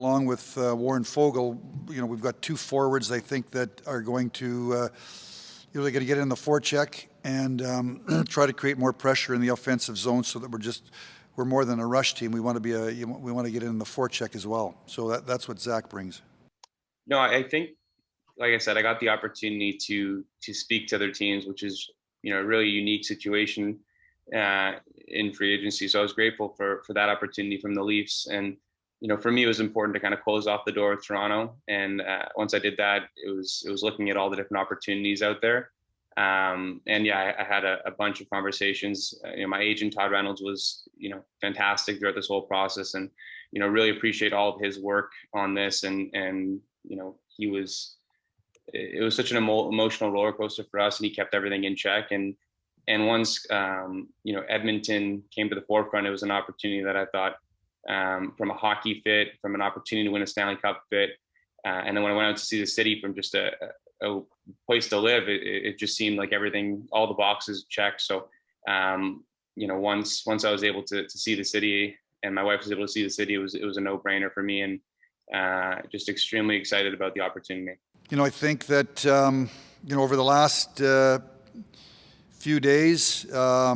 Along with Warren Foegele, we've got two forwards I think that are going to they're going to get in the forecheck and try to create more pressure in the offensive zone, so that we're more than a rush team. We want to be we want to get in the forecheck as well. So that's what Zach brings. No, I think, like I said, I got the opportunity to speak to other teams, which is a really unique situation in free agency. So I was grateful for that opportunity from the Leafs. And for me, it was important to kind of close off the door with Toronto. And once I did that, it was looking at all the different opportunities out there. And yeah, I had a bunch of conversations. My agent Todd Reynolds was fantastic throughout this whole process, and really appreciate all of his work on this. And it was such an emotional roller coaster for us, and he kept everything in check. And once Edmonton came to the forefront, it was an opportunity that I thought, from a hockey fit, from an opportunity to win a Stanley Cup fit, and then when I went out to see the city from just a place to live, it just seemed like everything, all the boxes checked. So once I was able to see the city, and my wife was able to see the city, it was a no-brainer for me, and just extremely excited about the opportunity. I think that over the last few days, I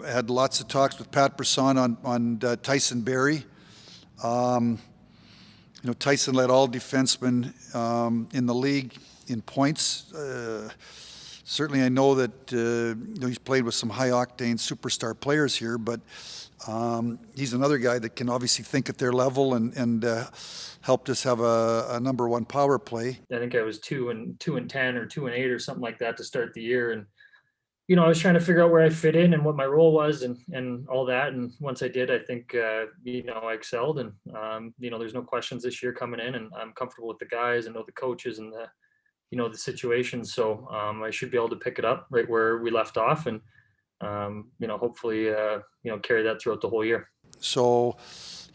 had lots of talks with Pat Brisson on Tyson Barrie. Tyson led all defensemen in the league in points. Certainly I know that he's played with some high-octane superstar players here, but he's another guy that can obviously think at their level and helped us have a number one power play. I think I was 2-10 or 2-8 or something like that to start the year, and I was trying to figure out where I fit in and what my role was and all that. And once I did, I think I excelled, and there's no questions this year coming in, and I'm comfortable with the guys and know the coaches and the situation. So I should be able to pick it up right where we left off, and hopefully carry that throughout the whole year. So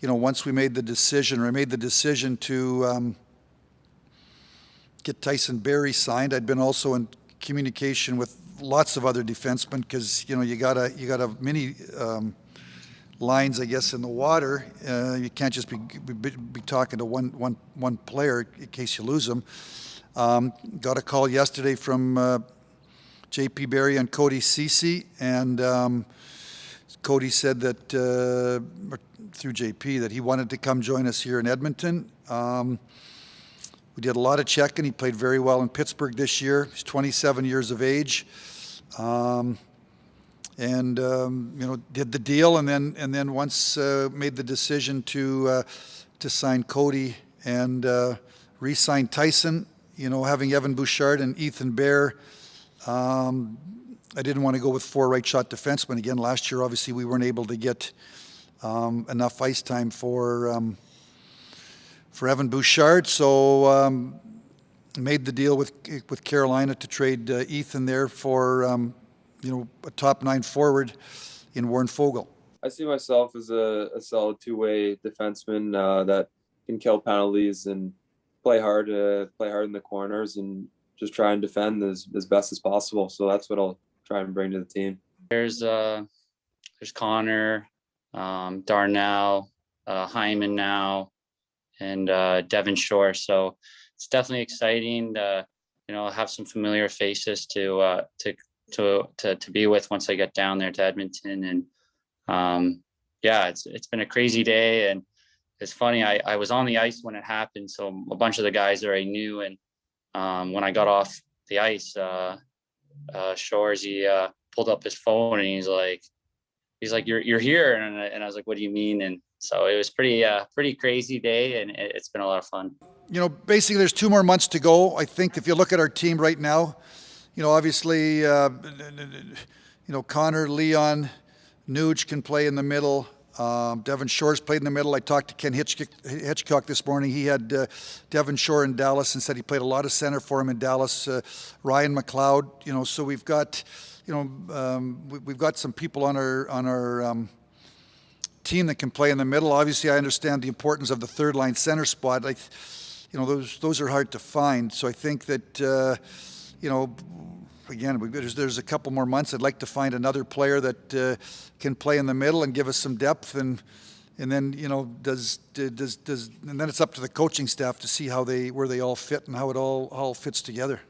once I made the decision to get Tyson Barrie signed, I'd been also in communication with lots of other defensemen, because you got a many lines, I guess, in the water. You can't just be talking to one player in case you lose them. Got a call yesterday from JP Barrie and Cody Ceci, and Cody said that through JP that he wanted to come join us here in Edmonton. We did a lot of checking. He played very well in Pittsburgh this year. He's 27 years of age, and did the deal, and then once made the decision to sign Cody and re-sign Tyson. Having Evan Bouchard and Ethan Bear, I didn't want to go with four right-shot defensemen again. Last year, obviously, we weren't able to get enough ice time for Evan Bouchard, so made the deal with Carolina to trade Ethan there for a top 9 forward in Warren Foegele. I see myself as a solid two-way defenseman that can kill penalties and play hard in the corners and just try and defend as best as possible. So that's what I'll try and bring to the team. There's Connor, Darnell, Hyman now, and Devon Shore. So it's definitely exciting to have some familiar faces to be with once I get down there to Edmonton. And it's been a crazy day, and it's funny. I was on the ice when it happened, so a bunch of the guys there I knew. And when I got off the ice, Shores, he pulled up his phone and he's like, you're here, and I was like, what do you mean? And so it was pretty crazy day, and it's been a lot of fun. Basically there's 2 more months to go. I think if you look at our team right now, obviously, Connor, Leon, Nuge can play in the middle. Devon Shore's played in the middle. I talked to Ken Hitchcock this morning. He had Devon Shore in Dallas and said he played a lot of center for him in Dallas. Ryan McLeod, so we've got, we've got some people on our team that can play in the middle. Obviously, I understand the importance of the third line center spot. Those are hard to find. So I think that again, there's a couple more months. I'd like to find another player that can play in the middle and give us some depth, and And then, you know, and then it's up to the coaching staff to see where they all fit and how it all fits together.